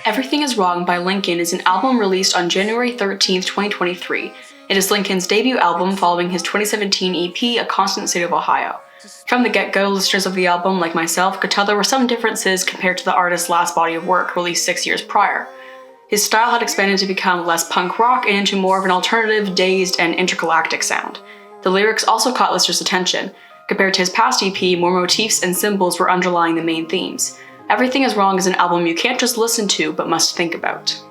Everything Is Wrong by Lincoln is an album released on January 13th, 2023. It is Lincoln's debut album following his 2017 EP, A Constant State of Ohio. From the get-go, listeners of the album, like myself, could tell there were some differences compared to the artist's last body of work, released 6 years prior. His style had expanded to become less punk rock and into more of an alternative, dazed, and intergalactic sound. The lyrics also caught listeners' attention. Compared to his past EP, more motifs and symbols were underlying the main themes. Everything Is Wrong is an album you can't just listen to, but must think about.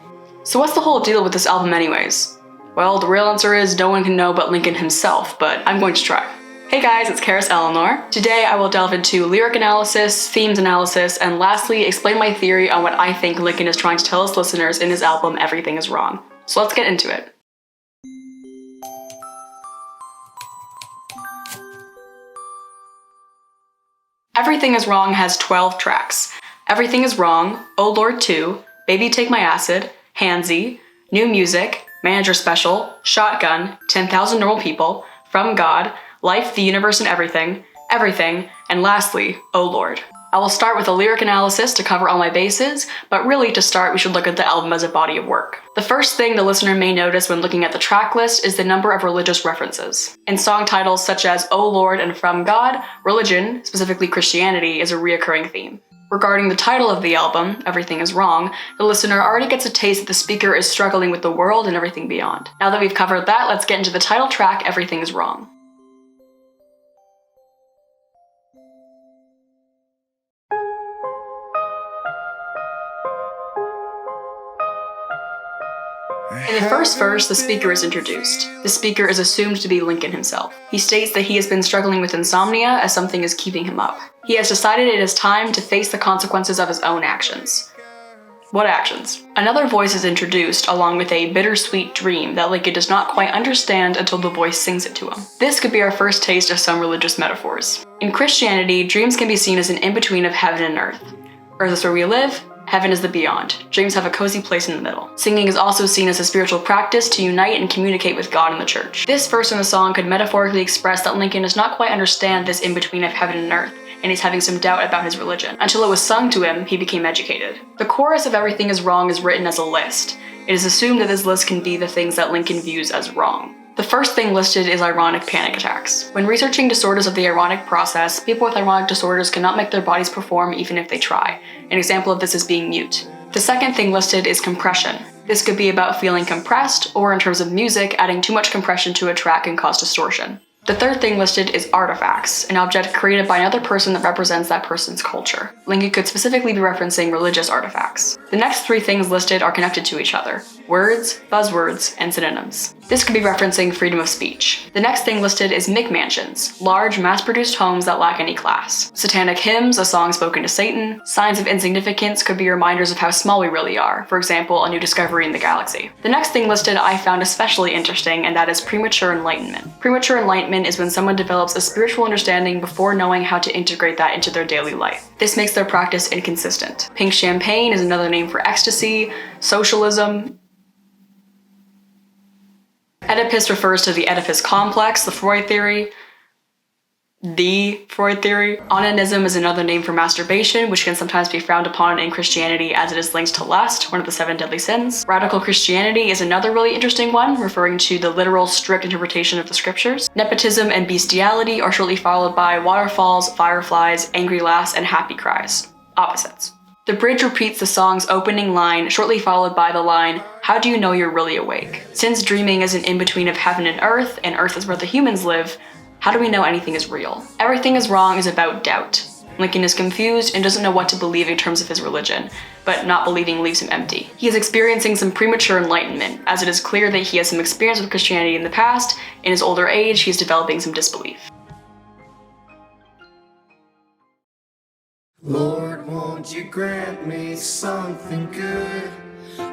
So what's the whole deal with this album anyways? Well, the real answer is no one can know but Lincoln himself, but I'm going to try. Hey guys, it's Kairus Eleanor. Today I will delve into lyric analysis, themes analysis, and lastly explain my theory on what I think Lincoln is trying to tell his listeners in his album Everything Is Wrong. So let's get into it. Everything Is Wrong has 12 tracks. Everything Is Wrong, Oh Lord 2, Baby Take My Acid, Handsy, New Music, Manager Special, Shotgun, 10,000 Normal People, From God, Life, the Universe, and Everything, Everything, and lastly, Oh Lord. I will start with a lyric analysis to cover all my bases, but really to start we should look at the album as a body of work. The first thing the listener may notice when looking at the track list is the number of religious references. In song titles such as Oh Lord and From God, religion, specifically Christianity, is a reoccurring theme. Regarding the title of the album, Everything Is Wrong, the listener already gets a taste that the speaker is struggling with the world and everything beyond. Now that we've covered that, let's get into the title track, Everything Is Wrong. In the first verse, the speaker is introduced. The speaker is assumed to be Lincoln himself. He states that he has been struggling with insomnia as something is keeping him up. He has decided it is time to face the consequences of his own actions. What actions? Another voice is introduced along with a bittersweet dream that Lincoln does not quite understand until the voice sings it to him. This could be our first taste of some religious metaphors. In Christianity, dreams can be seen as an in-between of heaven and earth. Earth is where we live, heaven is the beyond. Dreams have a cozy place in the middle. Singing is also seen as a spiritual practice to unite and communicate with God and the church. This verse in the song could metaphorically express that Lincoln does not quite understand this in-between of heaven and earth, and he's having some doubt about his religion. Until it was sung to him, he became educated. The chorus of Everything Is Wrong is written as a list. It is assumed that this list can be the things that Lincoln views as wrong. The first thing listed is ironic panic attacks. When researching disorders of the ironic process, people with ironic disorders cannot make their bodies perform even if they try. An example of this is being mute. The second thing listed is compression. This could be about feeling compressed, or in terms of music, adding too much compression to a track can cause distortion. The third thing listed is artifacts, an object created by another person that represents that person's culture. Lincoln could specifically be referencing religious artifacts. The next three things listed are connected to each other: words, buzzwords, and synonyms. This could be referencing freedom of speech. The next thing listed is McMansions, large, mass-produced homes that lack any class. Satanic hymns, a song spoken to Satan. Signs of insignificance could be reminders of how small we really are, for example, a new discovery in the galaxy. The next thing listed I found especially interesting, and that is premature enlightenment. Premature enlightenment is when someone develops a spiritual understanding before knowing how to integrate that into their daily life. This makes their practice inconsistent. Pink champagne is another name for ecstasy, socialism. Oedipus refers to the Oedipus complex, the Freud theory. Onanism is another name for masturbation, which can sometimes be frowned upon in Christianity as it is linked to lust, one of the 7 deadly sins. Radical Christianity is another really interesting one, referring to the literal, strict interpretation of the scriptures. Nepotism and bestiality are shortly followed by waterfalls, fireflies, angry laughs, and happy cries. Opposites. The bridge repeats the song's opening line, shortly followed by the line, "How do you know you're really awake?" Since dreaming is an in-between of heaven and earth is where the humans live, how do we know anything is real? Everything Is Wrong is about doubt. Lincoln is confused and doesn't know what to believe in terms of his religion, but not believing leaves him empty. He is experiencing some premature enlightenment, as it is clear that he has some experience with Christianity in the past. In his older age, he is developing some disbelief. Lord, won't you grant me something good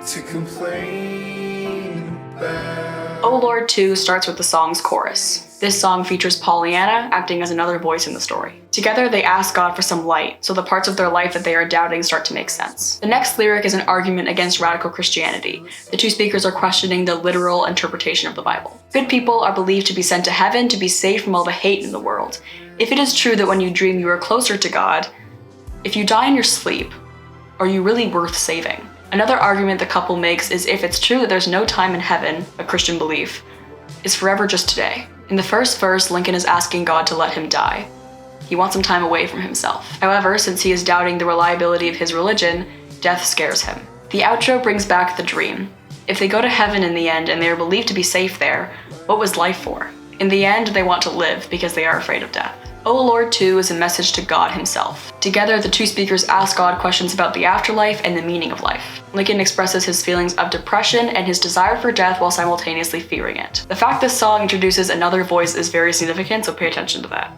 to complain about? Oh Lord 2 starts with the song's chorus. This song features Pollyanna acting as another voice in the story. Together they ask God for some light, so the parts of their life that they are doubting start to make sense. The next lyric is an argument against radical Christianity. The two speakers are questioning the literal interpretation of the Bible. Good people are believed to be sent to heaven to be saved from all the hate in the world. If it is true that when you dream you are closer to God, if you die in your sleep, are you really worth saving? Another argument the couple makes is if it's true that there's no time in heaven, a Christian belief, it's forever just today. In the first verse, Lincoln is asking God to let him die. He wants some time away from himself. However, since he is doubting the reliability of his religion, death scares him. The outro brings back the dream. If they go to heaven in the end and they are believed to be safe there, what was life for? In the end, they want to live because they are afraid of death. O Lord 2 is a message to God himself. Together, the two speakers ask God questions about the afterlife and the meaning of life. Lincoln expresses his feelings of depression and his desire for death while simultaneously fearing it. The fact this song introduces another voice is very significant, so pay attention to that.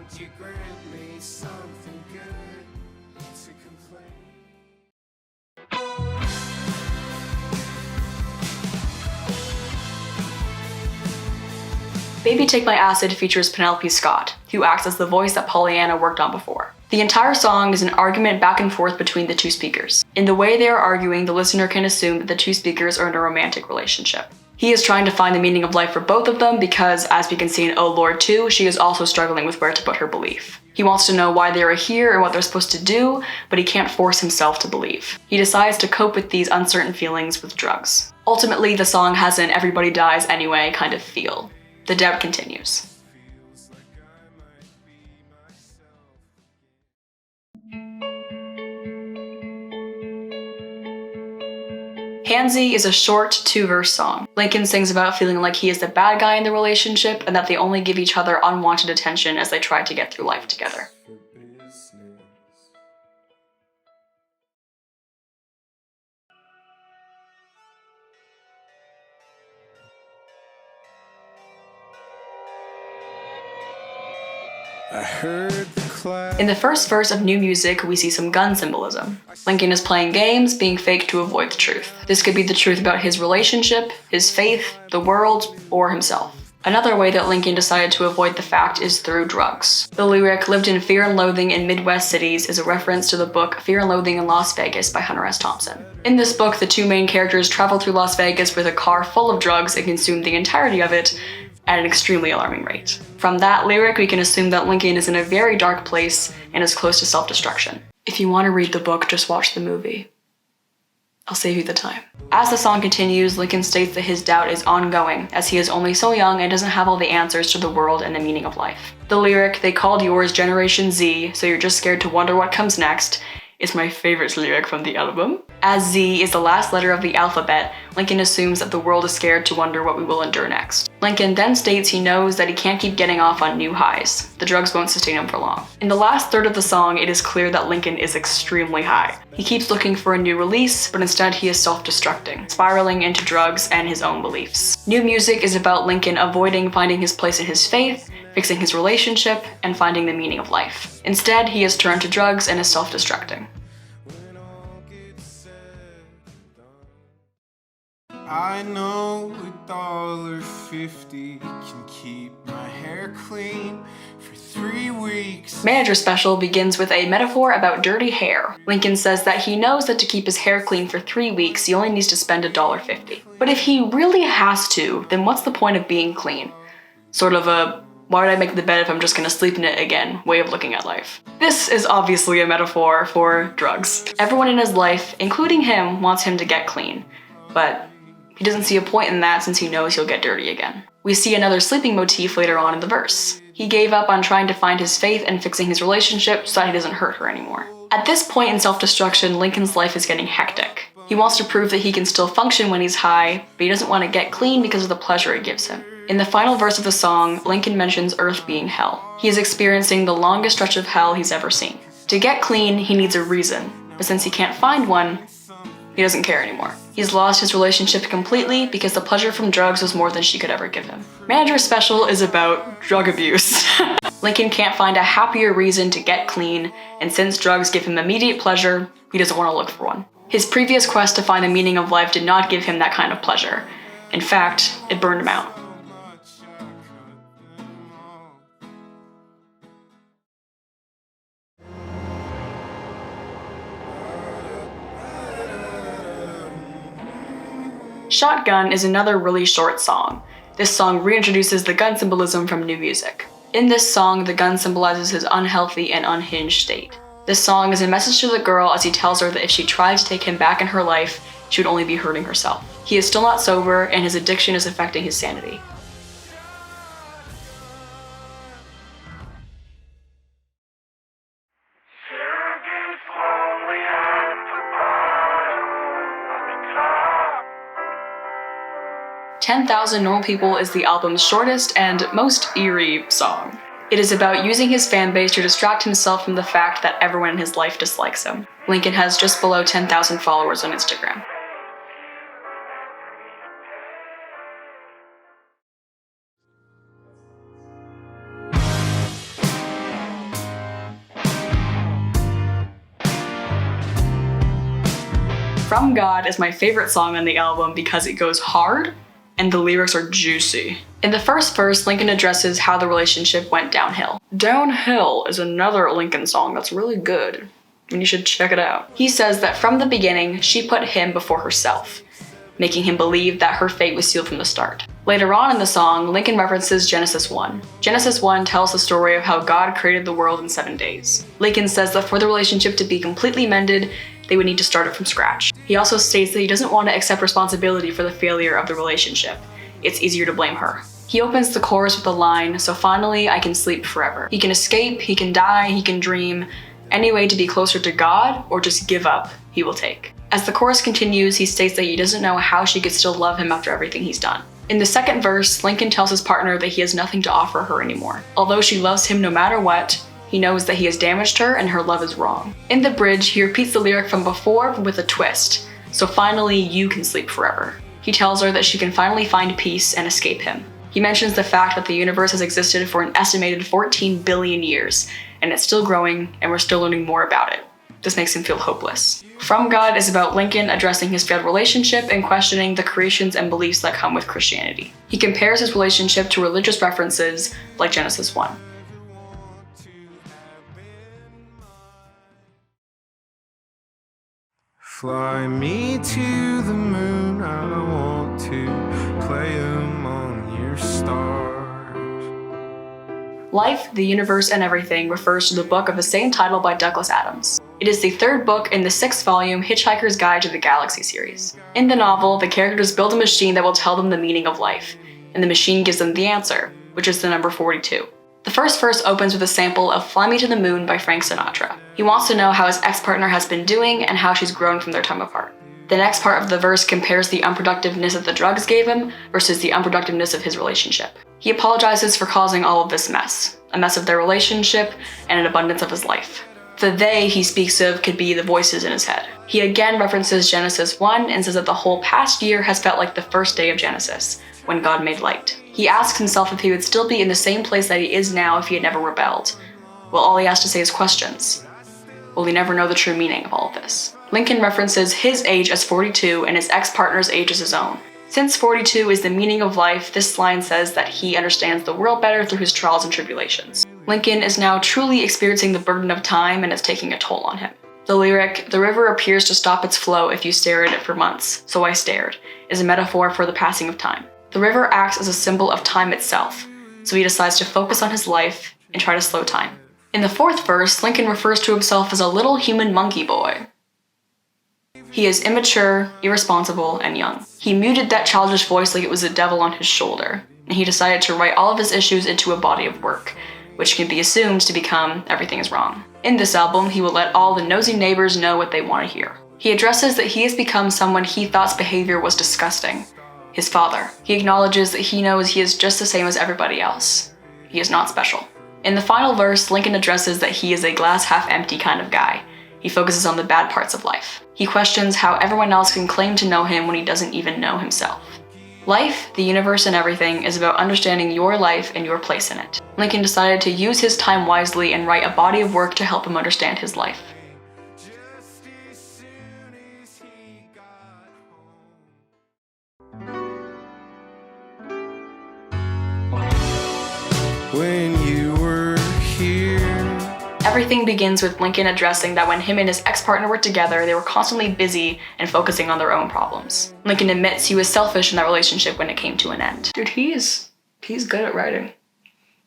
Baby Take My Acid features Penelope Scott, who acts as the voice that Pollyanna worked on before. The entire song is an argument back and forth between the two speakers. In the way they are arguing, the listener can assume that the two speakers are in a romantic relationship. He is trying to find the meaning of life for both of them because, as we can see in O Lord 2, she is also struggling with where to put her belief. He wants to know why they are here and what they're supposed to do, but he can't force himself to believe. He decides to cope with these uncertain feelings with drugs. Ultimately, the song has an everybody dies anyway kind of feel. The doubt continues. Handsy is a short 2-verse song. Lincoln sings about feeling like he is the bad guy in the relationship and that they only give each other unwanted attention as they try to get through life together. In the first verse of New Music, we see some gun symbolism. Lincoln is playing games, being fake to avoid the truth. This could be the truth about his relationship, his faith, the world, or himself. Another way that Lincoln decided to avoid the fact is through drugs. The lyric "lived in fear and loathing in Midwest cities" is a reference to the book Fear and Loathing in Las Vegas by Hunter S. Thompson. In this book, the two main characters travel through Las Vegas with a car full of drugs and consume the entirety of it at an extremely alarming rate. From that lyric, we can assume that Lincoln is in a very dark place and is close to self-destruction. If you want to read the book, just watch the movie. I'll save you the time. As the song continues, Lincoln states that his doubt is ongoing, as he is only so young and doesn't have all the answers to the world and the meaning of life. The lyric, "They called yours Generation Z, so you're just scared to wonder what comes next," is my favorite lyric from the album. As Z is the last letter of the alphabet, Lincoln assumes that the world is scared to wonder what we will endure next. Lincoln then states he knows that he can't keep getting off on new highs. The drugs won't sustain him for long. In the last third of the song, it is clear that Lincoln is extremely high. He keeps looking for a new release, but instead he is self-destructing, spiraling into drugs and his own beliefs. New Music is about Lincoln avoiding finding his place in his faith, fixing his relationship, and finding the meaning of life. Instead, he has turned to drugs and is self-destructing. I know $1.50 can keep my hair clean for 3 weeks. Manager Special begins with a metaphor about dirty hair. Lincoln says that he knows that to keep his hair clean for 3 weeks, he only needs to spend $1.50. But if he really has to, then what's the point of being clean? Sort of a, why would I make the bed if I'm just gonna sleep in it again way of looking at life. This is obviously a metaphor for drugs. Everyone in his life, including him, wants him to get clean. But he doesn't see a point in that since he knows he'll get dirty again. We see another sleeping motif later on in the verse. He gave up on trying to find his faith and fixing his relationship so that he doesn't hurt her anymore. At this point in self-destruction, Lincoln's life is getting hectic. He wants to prove that he can still function when he's high, but he doesn't want to get clean because of the pleasure it gives him. In the final verse of the song, Lincoln mentions Earth being hell. He is experiencing the longest stretch of hell he's ever seen. To get clean, he needs a reason, but since he can't find one, he doesn't care anymore. He's lost his relationship completely because the pleasure from drugs was more than she could ever give him. Manager Special is about drug abuse. Lincoln can't find a happier reason to get clean, and since drugs give him immediate pleasure, he doesn't want to look for one. His previous quest to find the meaning of life did not give him that kind of pleasure. In fact, it burned him out. Shotgun is another really short song. This song reintroduces the gun symbolism from New Music. In this song, the gun symbolizes his unhealthy and unhinged state. This song is a message to the girl as he tells her that if she tries to take him back in her life, she would only be hurting herself. He is still not sober, and his addiction is affecting his sanity. "10,000 Normal People" is the album's shortest and most eerie song. It is about using his fanbase to distract himself from the fact that everyone in his life dislikes him. Lincoln has just below 10,000 followers on Instagram. "From God" is my favorite song on the album because it goes hard and the lyrics are juicy. In the first verse, Lincoln addresses how the relationship went downhill. "Downhill" is another Lincoln song that's really good, and you should check it out. He says that from the beginning, she put him before herself, making him believe that her fate was sealed from the start. Later on in the song, Lincoln references Genesis 1. Genesis 1 tells the story of how God created the world in 7 days. Lincoln says that for the relationship to be completely mended, they would need to start it from scratch. He also states that he doesn't want to accept responsibility for the failure of the relationship. It's easier to blame her. He opens the chorus with the line, "So finally I can sleep forever." He can escape, he can die, he can dream. Any way to be closer to God or just give up, he will take. As the chorus continues, he states that he doesn't know how she could still love him after everything he's done. In the second verse, Lincoln tells his partner that he has nothing to offer her anymore. Although she loves him no matter what, he knows that he has damaged her and her love is wrong. In the bridge, he repeats the lyric from before with a twist. "So finally you can sleep forever." He tells her that she can finally find peace and escape him. He mentions the fact that the universe has existed for an estimated 14 billion years, and it's still growing, and we're still learning more about it. This makes him feel hopeless. "From God" is about Lincoln addressing his failed relationship and questioning the creations and beliefs that come with Christianity. He compares his relationship to religious references like Genesis 1. Fly me to the moon, I want to play among your stars. Life, the Universe, and Everything refers to the book of the same title by Douglas Adams. It is the third book in the 6th-volume Hitchhiker's Guide to the Galaxy series. In the novel, the characters build a machine that will tell them the meaning of life, and the machine gives them the answer, which is the number 42. The first verse opens with a sample of "Fly Me to the Moon" by Frank Sinatra. He wants to know how his ex-partner has been doing and how she's grown from their time apart. The next part of the verse compares the unproductiveness that the drugs gave him versus the unproductiveness of his relationship. He apologizes for causing all of this mess, a mess of their relationship and an abundance of his life. The "they" he speaks of could be the voices in his head. He again references Genesis 1 and says that the whole past year has felt like the first day of Genesis, when God made light. He asks himself if he would still be in the same place that he is now if he had never rebelled. Well, all he has to say is questions. Will he never know the true meaning of all of this? Lincoln references his age as 42 and his ex-partner's age as his own. Since 42 is the meaning of life, this line says that he understands the world better through his trials and tribulations. Lincoln is now truly experiencing the burden of time and it's taking a toll on him. The lyric, "The river appears to stop its flow if you stare at it for months, so I stared," is a metaphor for the passing of time. The river acts as a symbol of time itself, so he decides to focus on his life and try to slow time. In the fourth verse, Lincoln refers to himself as a little human monkey boy. He is immature, irresponsible, and young. He muted that childish voice like it was a devil on his shoulder, and he decided to write all of his issues into a body of work, which can be assumed to become "Everything is Wrong." In this album, he will let all the nosy neighbors know what they want to hear. He addresses that he has become someone he thought's behavior was disgusting. His father. He acknowledges that he knows he is just the same as everybody else. He is not special. In the final verse, Lincoln addresses that he is a glass half empty kind of guy. He focuses on the bad parts of life. He questions how everyone else can claim to know him when he doesn't even know himself. Life, the Universe, and Everything is about understanding your life and your place in it. Lincoln decided to use his time wisely and write a body of work to help him understand his life. When you were here. Everything begins with Lincoln addressing that when him and his ex-partner were together, they were constantly busy and focusing on their own problems. Lincoln admits he was selfish in that relationship when it came to an end. Dude, he's good at writing.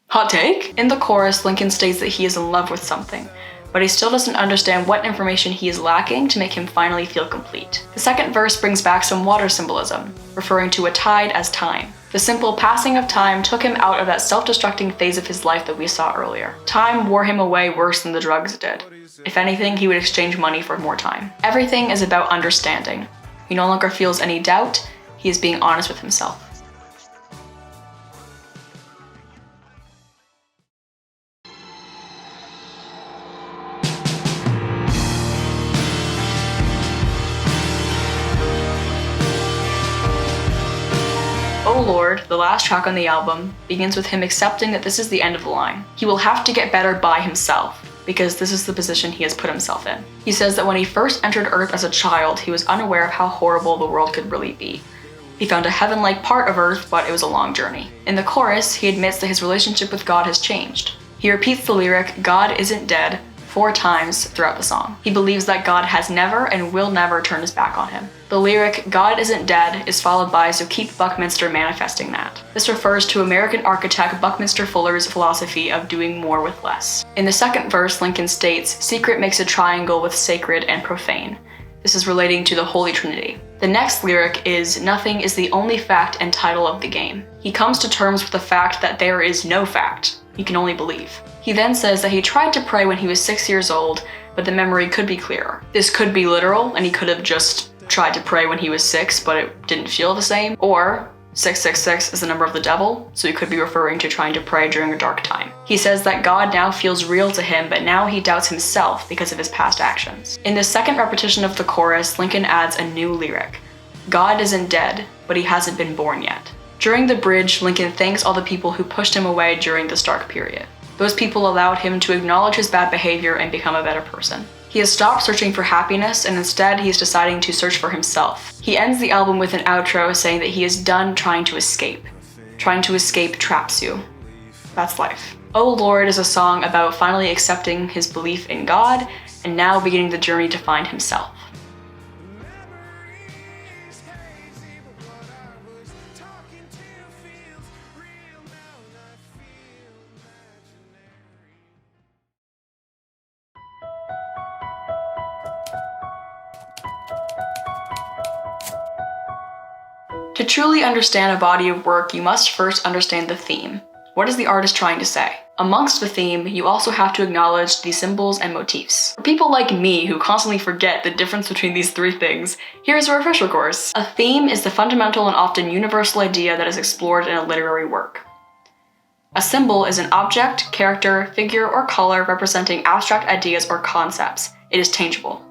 Hot take? In the chorus, Lincoln states that he is in love with something, but he still doesn't understand what information he is lacking to make him finally feel complete. The second verse brings back some water symbolism, referring to a tide as time. The simple passing of time took him out of that self-destructing phase of his life that we saw earlier. Time wore him away worse than the drugs did. If anything, he would exchange money for more time. Everything is about understanding. He no longer feels any doubt, he is being honest with himself. Oh Lord, the last track on the album, begins with him accepting that this is the end of the line. He will have to get better by himself, because this is the position he has put himself in. He says that when he first entered Earth as a child, he was unaware of how horrible the world could really be. He found a heaven-like part of Earth, but it was a long journey. In the chorus, he admits that his relationship with God has changed. He repeats the lyric, "God isn't dead," 4 times throughout the song. He believes that God has never and will never turn his back on him. The lyric, "God isn't dead," is followed by "So keep Buckminster manifesting that." This refers to American architect Buckminster Fuller's philosophy of doing more with less. In the second verse, Lincoln states, "Secret makes a triangle with sacred and profane." This is relating to the Holy Trinity. The next lyric is, "Nothing is the only fact and title of the game." He comes to terms with the fact that there is no fact. You can only believe. He then says that he tried to pray when he was 6 years old, but the memory could be clearer. This could be literal, and he could have just tried to pray when he was 6, but it didn't feel the same. Or 666 is the number of the devil, so he could be referring to trying to pray during a dark time. He says that God now feels real to him, but now he doubts himself because of his past actions. In the second repetition of the chorus, Lincoln adds a new lyric. "God isn't dead, but he hasn't been born yet." During the bridge, Lincoln thanks all the people who pushed him away during this dark period. Those people allowed him to acknowledge his bad behavior and become a better person. He has stopped searching for happiness, and instead he is deciding to search for himself. He ends the album with an outro saying that he is done trying to escape. Trying to escape traps you. That's life. Oh Lord is a song about finally accepting his belief in God, and now beginning the journey to find himself. To truly understand a body of work, you must first understand the theme. What is the artist trying to say? Amongst the theme, you also have to acknowledge the symbols and motifs. For people like me who constantly forget the difference between these 3 things, here's a refresher course. A theme is the fundamental and often universal idea that is explored in a literary work. A symbol is an object, character, figure, or color representing abstract ideas or concepts. It is tangible.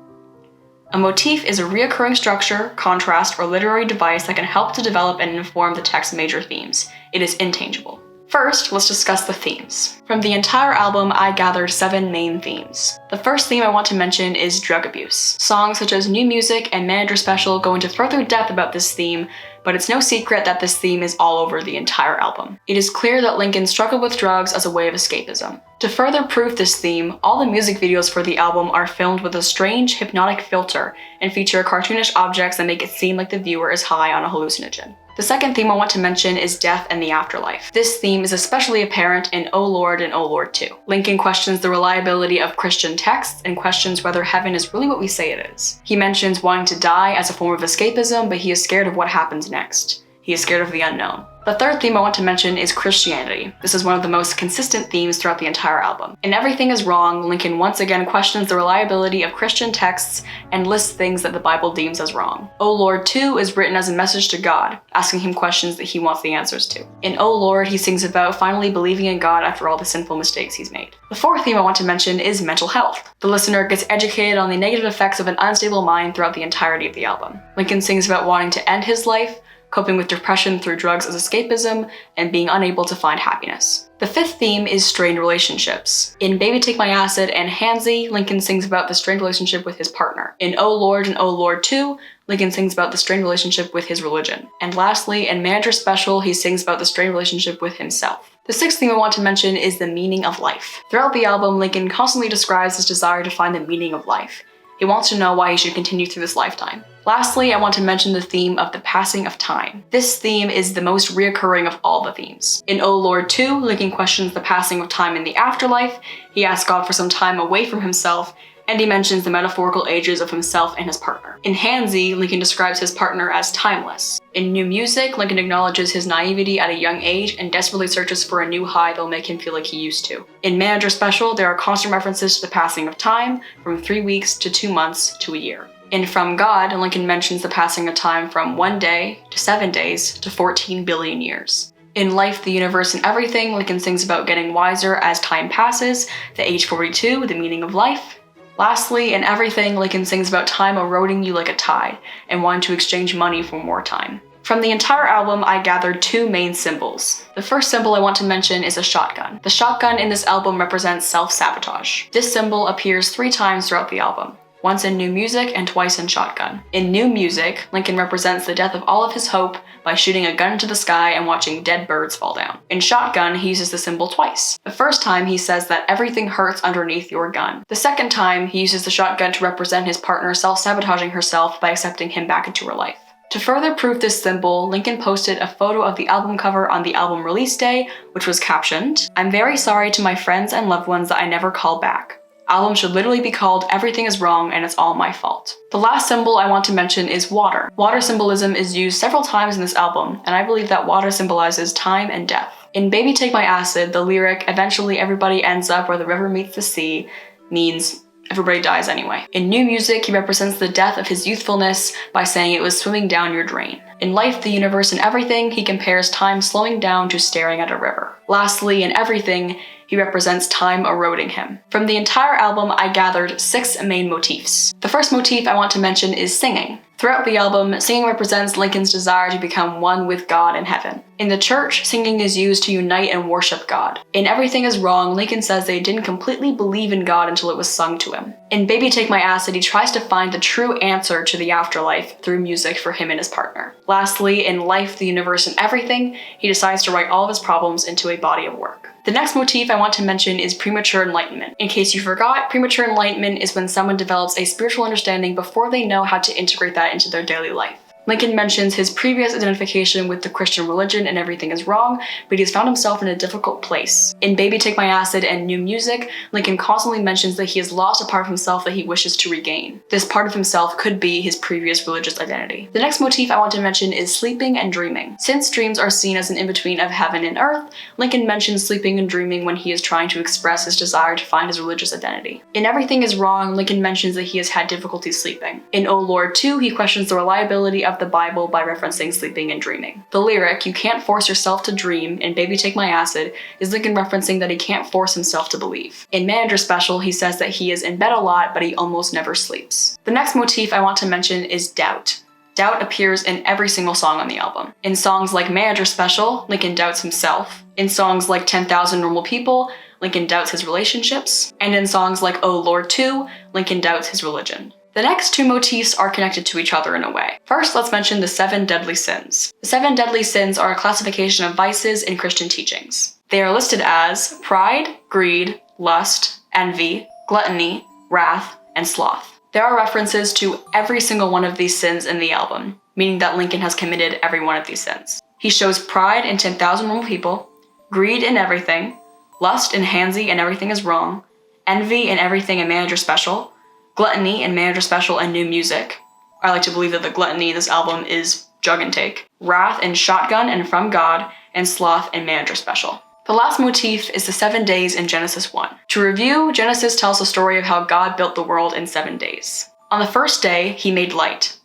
A motif is a recurring structure, contrast, or literary device that can help to develop and inform the text's major themes. It is intangible. First, let's discuss the themes. From the entire album, I gathered 7 main themes. The first theme I want to mention is drug abuse. Songs such as New Music and Manager Special go into further depth about this theme, but it's no secret that this theme is all over the entire album. It is clear that Lincoln struggled with drugs as a way of escapism. To further prove this theme, all the music videos for the album are filmed with a strange, hypnotic filter and feature cartoonish objects that make it seem like the viewer is high on a hallucinogen. The second theme I want to mention is death and the afterlife. This theme is especially apparent in Oh Lord and Oh Lord 2. Lincoln questions the reliability of Christian texts and questions whether heaven is really what we say it is. He mentions wanting to die as a form of escapism, but he is scared of what happens next. He is scared of the unknown. The third theme I want to mention is Christianity. This is one of the most consistent themes throughout the entire album. In Everything is Wrong, Lincoln once again questions the reliability of Christian texts and lists things that the Bible deems as wrong. Oh Lord 2 is written as a message to God, asking him questions that he wants the answers to. In Oh Lord, he sings about finally believing in God after all the sinful mistakes he's made. The fourth theme I want to mention is mental health. The listener gets educated on the negative effects of an unstable mind throughout the entirety of the album. Lincoln sings about wanting to end his life, coping with depression through drugs as escapism, and being unable to find happiness. The fifth theme is strained relationships. In Baby Take My Acid and Handsy, Lincoln sings about the strained relationship with his partner. In Oh Lord and Oh Lord 2, Lincoln sings about the strained relationship with his religion. And lastly, in Manager Special, he sings about the strained relationship with himself. The sixth theme I want to mention is the meaning of life. Throughout the album, Lincoln constantly describes his desire to find the meaning of life. He wants to know why he should continue through this lifetime. Lastly, I want to mention the theme of the passing of time. This theme is the most reoccurring of all the themes. In O Lord 2, Lincoln questions the passing of time in the afterlife, he asks God for some time away from himself, and he mentions the metaphorical ages of himself and his partner. In Handsy, Lincoln describes his partner as timeless. In New Music, Lincoln acknowledges his naivety at a young age and desperately searches for a new high that'll make him feel like he used to. In Manager Special, there are constant references to the passing of time, from 3 weeks to 2 months to a year. In From God, Lincoln mentions the passing of time from 1 day to 7 days to 14 billion years. In Life, the Universe, and Everything, Lincoln sings about getting wiser as time passes, the age 42, the meaning of life. Lastly, in Everything, Lincoln sings about time eroding you like a tide, and wanting to exchange money for more time. From the entire album, I gathered 2 main symbols. The first symbol I want to mention is a shotgun. The shotgun in this album represents self-sabotage. This symbol appears 3 times throughout the album, once in New Music and twice in Shotgun. In New Music, Lincoln represents the death of all of his hope by shooting a gun into the sky and watching dead birds fall down. In Shotgun, he uses the symbol twice. The first time, he says that everything hurts underneath your gun. The second time, he uses the shotgun to represent his partner self-sabotaging herself by accepting him back into her life. To further prove this symbol, Lincoln posted a photo of the album cover on the album release day, which was captioned, "I'm very sorry to my friends and loved ones that I never called back. Album should literally be called Everything is Wrong and It's All My Fault." The last symbol I want to mention is water. Water symbolism is used several times in this album, and I believe that water symbolizes time and death. In Baby Take My Acid, the lyric, "Eventually everybody ends up where the river meets the sea," means everybody dies anyway. In New Music, he represents the death of his youthfulness by saying it was swimming down your drain. In Life, the Universe, and Everything, he compares time slowing down to staring at a river. Lastly, in Everything, he represents time eroding him. From the entire album, I gathered 6 main motifs. The first motif I want to mention is singing. Throughout the album, singing represents Lincoln's desire to become one with God in heaven. In the church, singing is used to unite and worship God. In Everything is Wrong, Lincoln says they didn't completely believe in God until it was sung to him. In Baby Take My Acid, he tries to find the true answer to the afterlife through music for him and his partner. Lastly, in Life, the Universe, and Everything, he decides to write all of his problems into a body of work. The next motif I want to mention is premature enlightenment. In case you forgot, premature enlightenment is when someone develops a spiritual understanding before they know how to integrate that into their daily life. Lincoln mentions his previous identification with the Christian religion and Everything is Wrong, but he has found himself in a difficult place. In Baby Take My Acid and New Music, Lincoln constantly mentions that he has lost a part of himself that he wishes to regain. This part of himself could be his previous religious identity. The next motif I want to mention is sleeping and dreaming. Since dreams are seen as an in-between of heaven and earth, Lincoln mentions sleeping and dreaming when he is trying to express his desire to find his religious identity. In Everything is Wrong, Lincoln mentions that he has had difficulty sleeping. In O Lord 2, he questions the reliability of the Bible by referencing sleeping and dreaming. The lyric, "You can't force yourself to dream," in Baby Take My Acid, is Lincoln referencing that he can't force himself to believe. In Manager Special, he says that he is in bed a lot, but he almost never sleeps. The next motif I want to mention is doubt. Doubt appears in every single song on the album. In songs like Manager Special, Lincoln doubts himself. In songs like 10,000 Normal People, Lincoln doubts his relationships. And in songs like O Lord 2, Lincoln doubts his religion. The next 2 motifs are connected to each other in a way. First, let's mention the 7 deadly sins. The 7 deadly sins are a classification of vices in Christian teachings. They are listed as pride, greed, lust, envy, gluttony, wrath, and sloth. There are references to every single one of these sins in the album, meaning that Lincoln has committed every one of these sins. He shows pride in 10,000 Normal People, greed in Everything, lust in Handsy and Everything is Wrong, envy in Everything and Manager Special, gluttony in Manager Special and New Music. I like to believe that the gluttony in this album is Jug and Take. Wrath in Shotgun and From God, and sloth in Manager Special. The last motif is the 7 days in Genesis 1. To review, Genesis tells the story of how God built the world in 7 days. On the first day, he made light,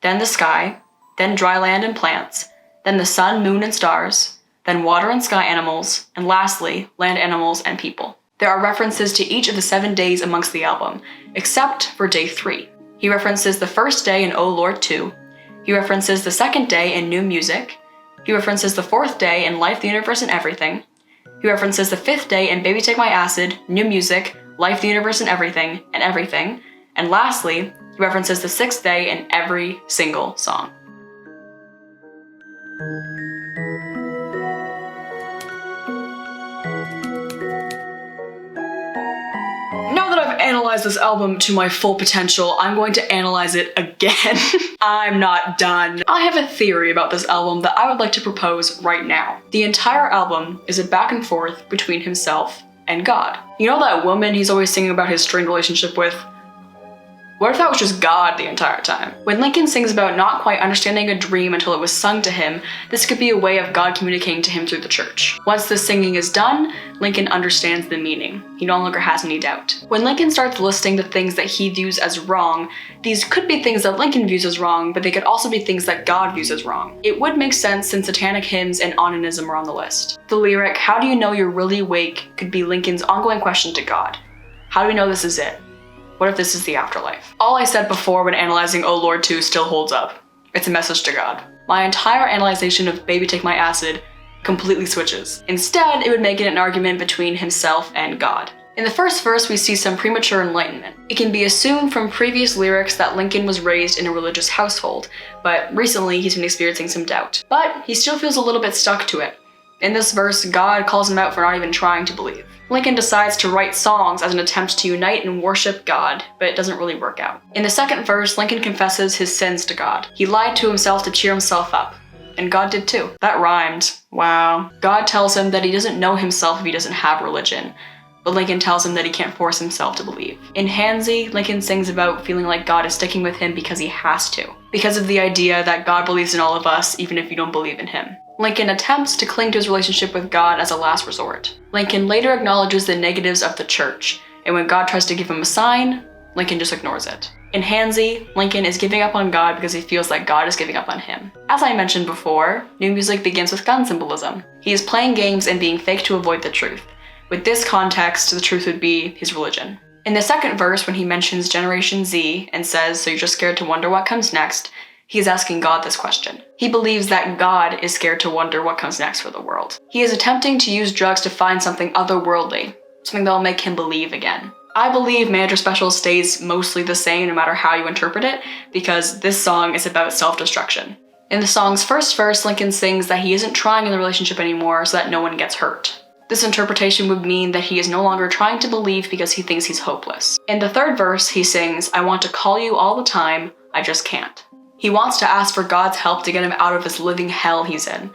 then the sky, then dry land and plants, then the sun, moon, and stars, then water and sky animals, and lastly, land animals and people. There are references to each of the 7 days amongst the album, except for day 3. He references the first day in O Lord 2. He references the second day in New Music. He references the 4th day in Life, the Universe, and Everything. He references the 5th day in Baby Take My Acid, New Music, Life, the Universe, and Everything, and Everything. And lastly, he references the 6th day in every single song. analyzed this album to my full potential, I'm going to analyze it again. I'm not done. I have a theory about this album that I would like to propose right now. The entire album is a back and forth between himself and God. You know that woman he's always singing about his strained relationship with? What if that was just God the entire time? When Lincoln sings about not quite understanding a dream until it was sung to him, this could be a way of God communicating to him through the church. Once the singing is done, Lincoln understands the meaning. He no longer has any doubt. When Lincoln starts listing the things that he views as wrong, these could be things that Lincoln views as wrong, but they could also be things that God views as wrong. It would make sense since satanic hymns and onanism are on the list. The lyric, "How do you know you're really awake?" could be Lincoln's ongoing question to God. How do we know this is it? What if this is the afterlife? All I said before when analyzing Oh Lord 2 still holds up. It's a message to God. My entire analyzation of Baby Take My Acid completely switches. Instead, it would make it an argument between himself and God. In the first verse, we see some premature enlightenment. It can be assumed from previous lyrics that Lincoln was raised in a religious household, but recently he's been experiencing some doubt. But he still feels a little bit stuck to it. In this verse, God calls him out for not even trying to believe. Lincoln decides to write songs as an attempt to unite and worship God, but it doesn't really work out. In the second verse, Lincoln confesses his sins to God. He lied to himself to cheer himself up. And God did too. That rhymed. Wow. God tells him that he doesn't know himself if he doesn't have religion, but Lincoln tells him that he can't force himself to believe. In Handsy, Lincoln sings about feeling like God is sticking with him because he has to, because of the idea that God believes in all of us even if you don't believe in him. Lincoln attempts to cling to his relationship with God as a last resort. Lincoln later acknowledges the negatives of the church, and when God tries to give him a sign, Lincoln just ignores it. In Handsy, Lincoln is giving up on God because he feels like God is giving up on him. As I mentioned before, new music begins with gun symbolism. He is playing games and being fake to avoid the truth. With this context, the truth would be his religion. In the second verse, when he mentions Generation Z and says, "So you're just scared to wonder what comes next," he is asking God this question. He believes that God is scared to wonder what comes next for the world. He is attempting to use drugs to find something otherworldly, something that will make him believe again. I believe Manager Special stays mostly the same no matter how you interpret it, because this song is about self-destruction. In the song's first verse, Lincoln sings that he isn't trying in the relationship anymore so that no one gets hurt. This interpretation would mean that he is no longer trying to believe because he thinks he's hopeless. In the third verse, he sings, "I want to call you all the time, I just can't." He wants to ask for God's help to get him out of this living hell he's in,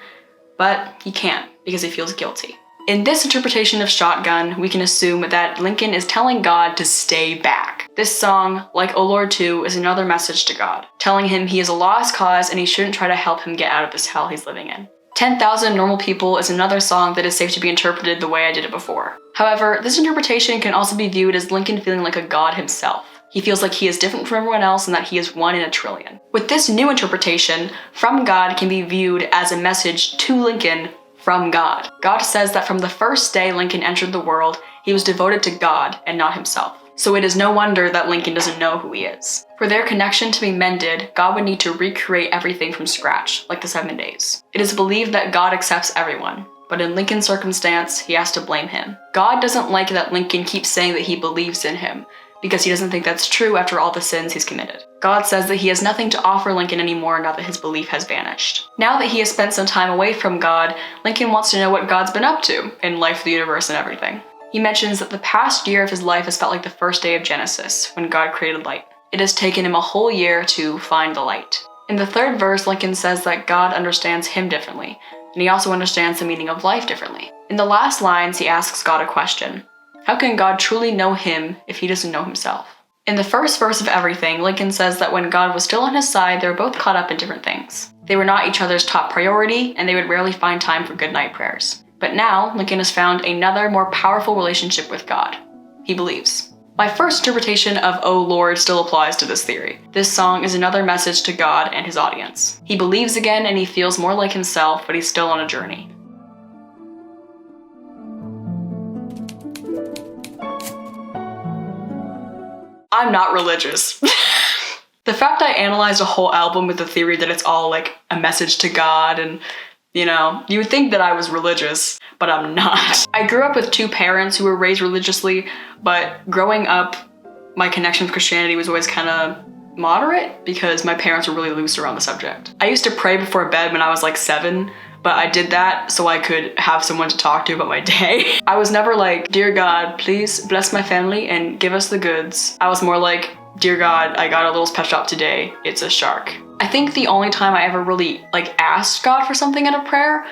but he can't because he feels guilty. In this interpretation of Shotgun, we can assume that Lincoln is telling God to stay back. This song, like Oh Lord 2, is another message to God, telling him he is a lost cause and he shouldn't try to help him get out of this hell he's living in. 10,000 Normal People is another song that is safe to be interpreted the way I did it before. However, this interpretation can also be viewed as Lincoln feeling like a god himself. He feels like he is different from everyone else and that he is one in a trillion. With this new interpretation, from God can be viewed as a message to Lincoln from God. God says that from the first day Lincoln entered the world, he was devoted to God and not himself. So it is no wonder that Lincoln doesn't know who he is. For their connection to be mended, God would need to recreate everything from scratch, like the 7 days. It is believed that God accepts everyone, but in Lincoln's circumstance, he has to blame him. God doesn't like that Lincoln keeps saying that he believes in him, because he doesn't think that's true after all the sins he's committed. God says that he has nothing to offer Lincoln anymore now that his belief has vanished. Now that he has spent some time away from God, Lincoln wants to know what God's been up to in life, the universe, and everything. He mentions that the past year of his life has felt like the first day of Genesis, when God created light. It has taken him a whole year to find the light. In the third verse, Lincoln says that God understands him differently, and he also understands the meaning of life differently. In the last lines, he asks God a question. How can God truly know him if he doesn't know himself? In the first verse of Everything, Lincoln says that when God was still on his side, they were both caught up in different things. They were not each other's top priority, and they would rarely find time for good night prayers. But now, Lincoln has found another, more powerful relationship with God. He believes. My first interpretation of Oh Lord still applies to this theory. This song is another message to God and his audience. He believes again and he feels more like himself, but he's still on a journey. I'm not religious. The fact I analyzed a whole album with the theory that it's all like a message to God and, you would think that I was religious, but I'm not. I grew up with two parents who were raised religiously, but growing up, my connection with Christianity was always kind of moderate because my parents were really loose around the subject. I used to pray before bed when I was like 7, but I did that so I could have someone to talk to about my day. I was never like, dear God, please bless my family and give us the goods. I was more like, dear God, I got a little pet shop today. It's a shark. I think the only time I ever really asked God for something in a prayer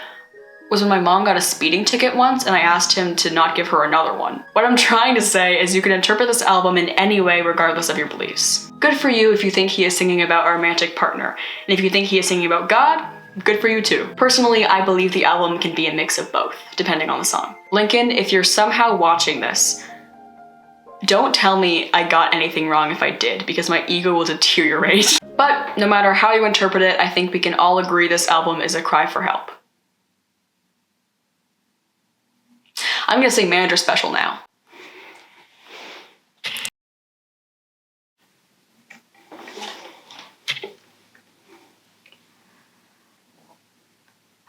was when my mom got a speeding ticket once and I asked him to not give her another one. What I'm trying to say is you can interpret this album in any way regardless of your beliefs. Good for you if you think he is singing about a romantic partner. And if you think he is singing about God, good for you too. Personally, I believe the album can be a mix of both, depending on the song. Lincoln, if you're somehow watching this, don't tell me I got anything wrong if I did, because my ego will deteriorate. But no matter how you interpret it, I think we can all agree this album is a cry for help. I'm gonna sing Manager Special now.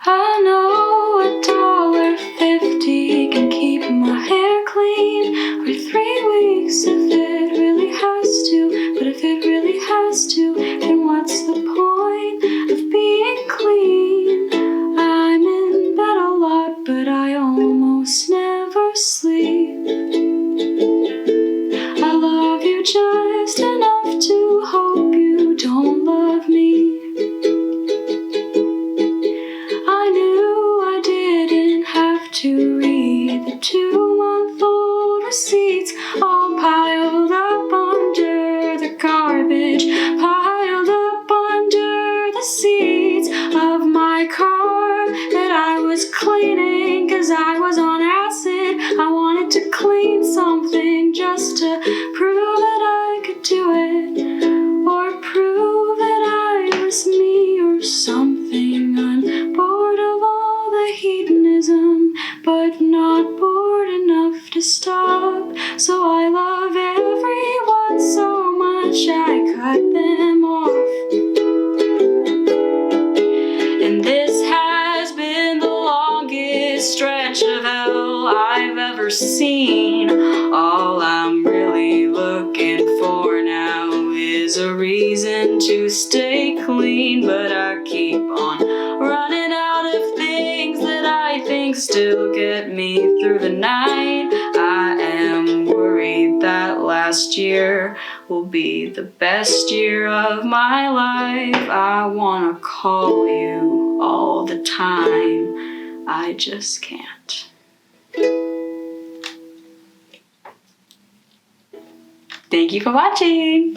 I know $1.50 can keep my hair clean for 3 weeks if it really has to. But if it really has to, then what's the point of being clean? I'm in bed a lot, but I almost never sleep. I love you just enough to hope you don't love me. I knew I didn't have to read the 2-month-old receipts all piled up under the garbage, piled up under the seats of my car that I was cleaning 'cause I was on acid. I wanted to clean something just to prove that I could do it, or prove that I was me or something. I'm bored of all the hedonism, but not bored enough to stop. So I love everyone so much I cut them off. And this has been the longest stretch of hell I've ever seen. All I'm really looking for now is a reason to stay clean, but I keep on running out of things that I think still get me through the night. I am worried that last year will be the best year of my life. I wanna call you all the time, I just can't. Thank you for watching!